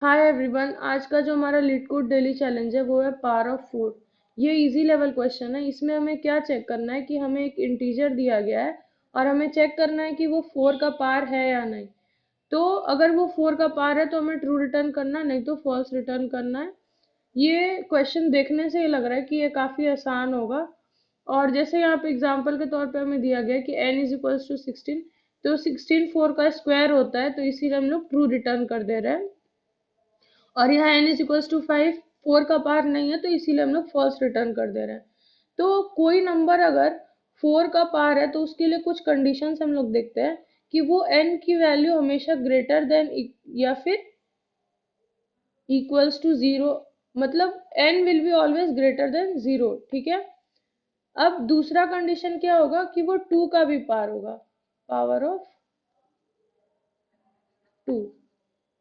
Hi everyone, आज का जो हमारा लीड कोड डेली चैलेंज है वो है पावर ऑफ 4। ये इजी लेवल क्वेश्चन है। इसमें हमें क्या चेक करना है कि हमें एक इंटीजर दिया गया है और हमें चेक करना है कि वो 4 का पार है या नहीं। तो अगर वो 4 का पार है तो हमें ट्रू रिटर्न करना है, नहीं तो फॉल्स रिटर्न करना है। ये क्वेश्चन देखने से ही लग रहा है कि ये काफी आसान होगा। और जैसे यहाँ पे एग्जाम्पल के तौर पे हमें दिया गया है कि n इज इक्वल्स टू 16, तो 16 4 का स्क्वायर होता है, तो इसीलिए हम लोग ट्रू रिटर्न कर दे रहे हैं। और यहाँ n इज इक्वल्स टू 5, 4 का पार नहीं है, तो इसीलिए हम लोग फॉल्स रिटर्न कर दे रहे हैं। तो कोई नंबर अगर 4 का पार है तो उसके लिए कुछ कंडीशंस हम लोग देखते हैं कि वो n की वैल्यू हमेशा ग्रेटर देन या फिर इक्वल्स टू जीरो, मतलब n will be always greater than zero. ठीक है। अब दूसरा कंडीशन क्या होगा कि वो 2 का भी पार होगा, पावर ऑफ 2।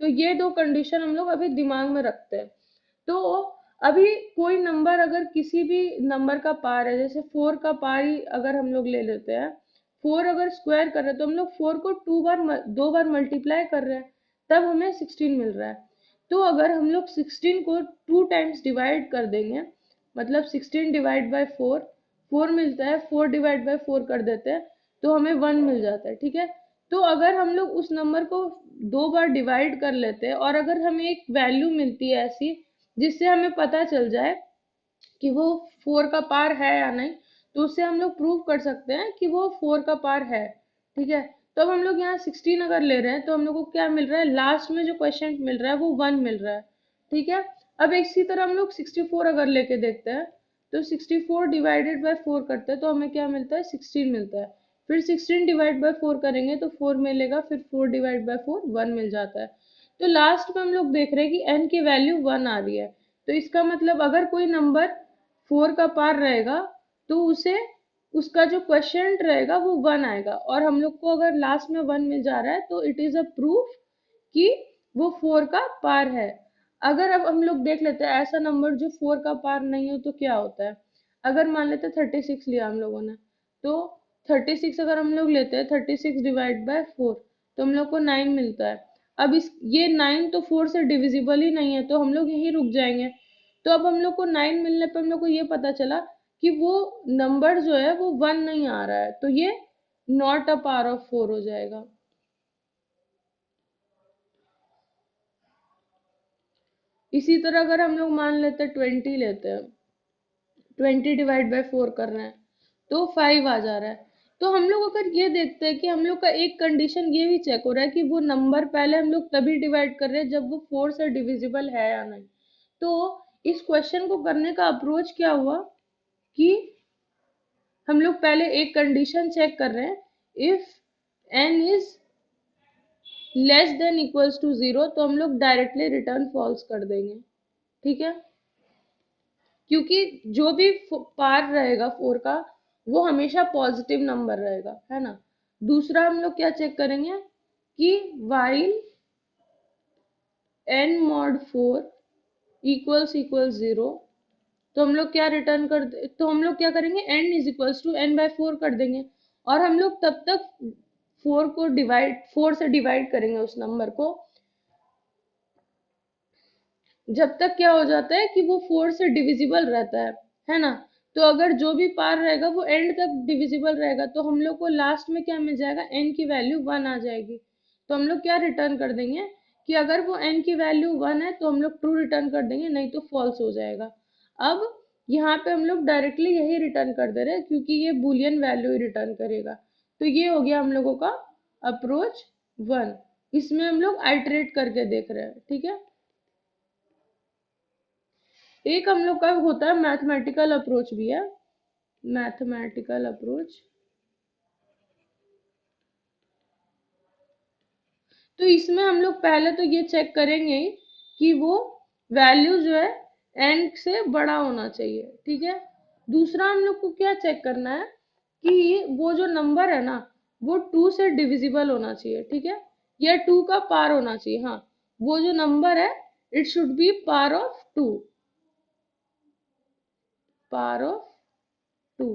तो ये दो कंडीशन हम लोग अभी दिमाग में रखते हैं। तो अभी कोई नंबर अगर किसी भी नंबर का पार है, जैसे 4 का पार ही अगर हम लोग ले लेते हैं, 4 अगर स्क्वायर कर रहे हैं तो हम लोग 4 को 2 बार मल्टीप्लाई कर रहे हैं, तब हमें 16 मिल रहा है। तो अगर हम लोग 16 को 2 टाइम्स डिवाइड कर देंगे, मतलब 16 डिवाइड बाय 4, 4 मिलता है, 4 डिवाइड बाय 4 कर देते हैं तो हमें 1 मिल जाता है। ठीक है। तो अगर हम लोग उस नंबर को 2 बार डिवाइड कर लेते हैं और अगर हमें एक वैल्यू मिलती है ऐसी जिससे हमें पता चल जाए कि वो 4 का पार है या नहीं, तो उससे हम लोग प्रूव कर सकते हैं कि वो 4 का पार है। ठीक है। तो अब हम लोग यहाँ 16 अगर ले रहे हैं तो हम लोग को क्या मिल रहा है, लास्ट में जो क्वेश्चन मिल रहा है वो 1 मिल रहा है। ठीक है। अब इसी तरह हम लोग 64 अगर लेके देखते हैं, तो 64 डिवाइडेड बाय 4 करते हैं तो हमें क्या मिलता है, 16 मिलता है। फिर 16 डिवाइड बाय 4 करेंगे तो 4 मिलेगा, फिर 4 डिवाइड बाय 4 1 मिल जाता है। तो लास्ट में हम लोग देख रहे हैं कि n की वैल्यू 1 आ रही है। तो इसका मतलब अगर कोई नंबर 4 का पार रहेगा तो उसे उसका जो क्वेश्चन रहेगा वो 1 आएगा, और हम लोग को अगर लास्ट में 1 मिल जा रहा है तो इट इज अ प्रूफ कि वो 4 का पार है। अगर अब हम लोग देख लेते हैं ऐसा नंबर जो 4 का पार नहीं हो तो क्या होता है। अगर मान लेते 36 लिया हम लोगों ने, तो 36 अगर हम लोग लेते हैं, 36 डिवाइड बाय 4, तो हम लोग को 9 मिलता है। अब इस ये 9 तो 4 से डिविजिबल ही नहीं है, तो हम लोग यहीं रुक जाएंगे। तो अब हम लोग को 9 मिलने पर हम लोग को ये पता चला कि वो नंबर जो है वो 1 नहीं आ रहा है, तो ये नॉट अ पावर ऑफ 4 हो जाएगा। इसी तरह अगर हम लोग मान लेते हैं 20 लेते हैं, 20 डिवाइड बाय 4 कर रहे हैं तो 5 आ जा रहा है। तो हम लोग अगर ये देखते हैं कि हम लोग का एक कंडीशन ये भी चेक हो रहा है कि वो नंबर पहले हम लोग तभी डिवाइड कर रहे हैं जब वो 4 से डिविजिबल है या नहीं। तो इस क्वेश्चन को करने का अप्रोच क्या हुआ कि हम लोग पहले एक कंडीशन चेक कर रहे हैं, if n is less than equals to zero, तो हम लोग डायरेक्टली रिटर्न फॉल्स कर देंगे। ठीक है। क्योंकि जो भी पार रहेगा 4 का वो हमेशा पॉजिटिव नंबर रहेगा, है ना। दूसरा हम लोग क्या चेक करेंगे कि while n mod 4 equals zero, तो हम लोग क्या रिटर्न तो हम लोग क्या करेंगे, n is equals to n by 4 कर देंगे। और हम लोग तब तक 4 से डिवाइड करेंगे उस नंबर को जब तक क्या हो जाता है कि वो 4 से डिविजिबल रहता है ना। तो अगर जो भी पार रहेगा वो एंड तक डिविजिबल रहेगा, तो हम लोग को लास्ट में क्या मिल जाएगा, n की वैल्यू 1 आ जाएगी। तो हम लोग क्या रिटर्न कर देंगे कि अगर वो n की वैल्यू 1 है तो हम लोग ट्रू रिटर्न कर देंगे, नहीं तो फॉल्स हो जाएगा। अब यहाँ पे हम लोग डायरेक्टली यही रिटर्न कर दे रहे हैं क्योंकि ये बुलियन वैल्यू ही रिटर्न करेगा। तो ये हो गया हम लोगों का अप्रोच 1। इसमें हम लोग आइटरेट करके देख रहे हैं। ठीक है। एक हम लोग का होता है मैथमेटिकल अप्रोच भी है, मैथमेटिकल अप्रोच। तो इसमें हम लोग पहले तो ये चेक करेंगे ही कि वो वैल्यू जो है एन से बड़ा होना चाहिए। ठीक है। दूसरा हम लोग को क्या चेक करना है कि वो जो नंबर है ना वो 2 से डिविजिबल होना चाहिए। ठीक है। या 2 का पार होना चाहिए। हाँ, वो जो नंबर है it should be power of 2, power of 2।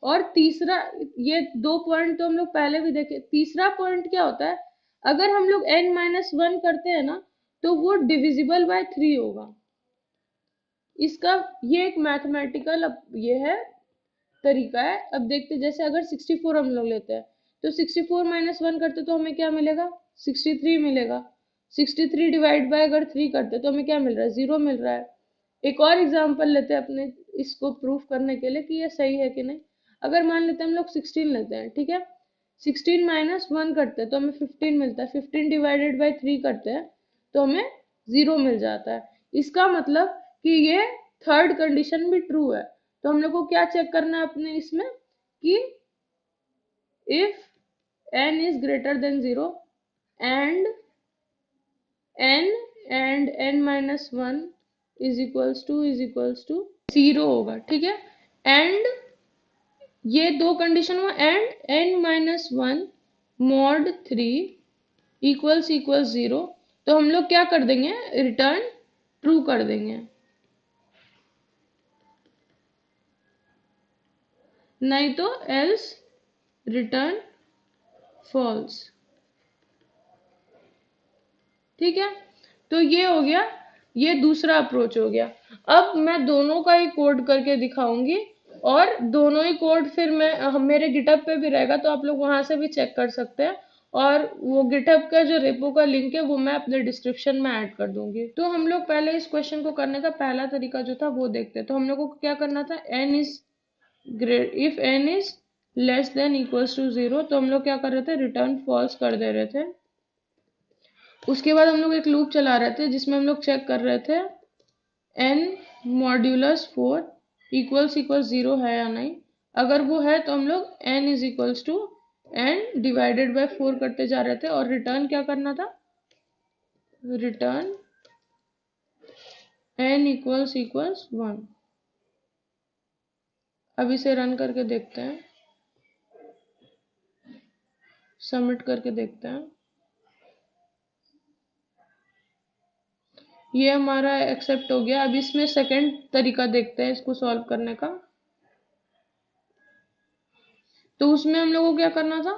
और तीसरा, ये दो पॉइंट तो हम लोग पहले भी देखे। तीसरा पॉइंट क्या होता है, अगर हम लोग n-1 करते हैं ना, तो वो डिविजिबल बाय 3 होगा। इसका ये एक मैथमेटिकल ये है तरीका है। अब देखते, जैसे अगर 64 हम लोग लेते हैं, तो 64 -1 करते तो हमें क्या मिलेगा? 63 मिलेगा। 63 डिवाइड बाय अगर 3 करते तो हमें क्या मिल रहा है? 0 मिल रहा है। एक और एग्जांपल लेते हैं अपने, इसको प्रूफ करने के लिए कि ये सही है कि नहीं। अगर मान लेते हैं हम लोग 16 लेते हैं, ठीक है, 16 -1 करते हैं तो हमें 15 मिलता है। 15 डिवाइडेड बाय 3 करते हैं तो हमें 0 मिल जाता है। इसका मतलब कि ये थर्ड कंडीशन भी ट्रू है। तो हम लोग को क्या चेक करना है अपने इसमें, कि if n is greater than 0 and n and n-1 is equals to 0 होगा, ठीक है। एंड ये दो कंडीशन हुआ, एंड n-1 mod 3 इक्वल्स 0। तो हम लोग क्या कर देंगे? रिटर्न ट्रू कर देंगे, नहीं तो एल्स रिटर्न फॉल्स। ठीक है, तो ये हो गया, ये दूसरा अप्रोच हो गया। अब मैं दोनों का ही कोड करके दिखाऊंगी, और दोनों ही कोड फिर मैं मेरे गिटहब पे भी रहेगा, तो आप लोग वहां से भी चेक कर सकते हैं। और वो गिटहब का जो रेपो का लिंक है वो मैं अपने डिस्क्रिप्शन में ऐड कर दूंगी। तो हम लोग पहले इस क्वेश्चन को करने का पहला तरीका जो था वो देखते हैं। तो हम लोग को क्या करना था? n is great, if n is less than equals to 0, तो हम लोग क्या कर रहे थे? रिटर्न फॉल्स कर दे रहे थे। उसके बाद हम लोग एक लूप चला रहे थे जिसमें हम लोग चेक कर रहे थे n मॉड्यूलस 4 इक्वल्स 0 है या नहीं। अगर वो है तो हम लोग n is equals to n divided by 4 करते जा रहे थे, और रिटर्न क्या करना था? Return n equals 1। अब इसे रन करके देखते हैं, सबमिट करके देखते हैं। ये हमारा एक्सेप्ट हो गया। अब इसमें सेकंड तरीका देखते हैं इसको सॉल्व करने का। तो उसमें हम लोग को क्या करना था?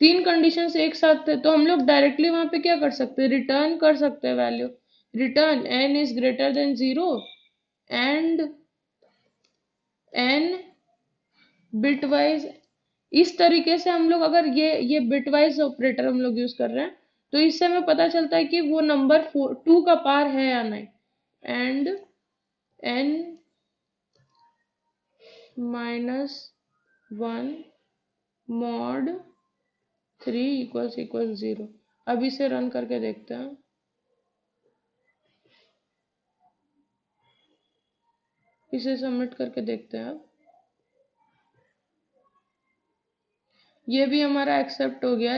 तीन कंडीशंस एक साथ थे, तो हम लोग डायरेक्टली वहां पे क्या कर सकते हैं? रिटर्न कर सकते हैं value. Return n is greater than 0 and n bit wise. इस तरीके से हम लोग, अगर ये बिट वाइज ऑपरेटर हम लोग यूज कर रहे हैं, तो इससे हमें पता चलता है कि वो नंबर 2 का पार है या नहीं। And n -1 mod 3 equals 0। अब इसे रन करके देखते हैं। इसे सबमिट करके देखते हैं। ये भी हमारा एक्सेप्ट हो गया।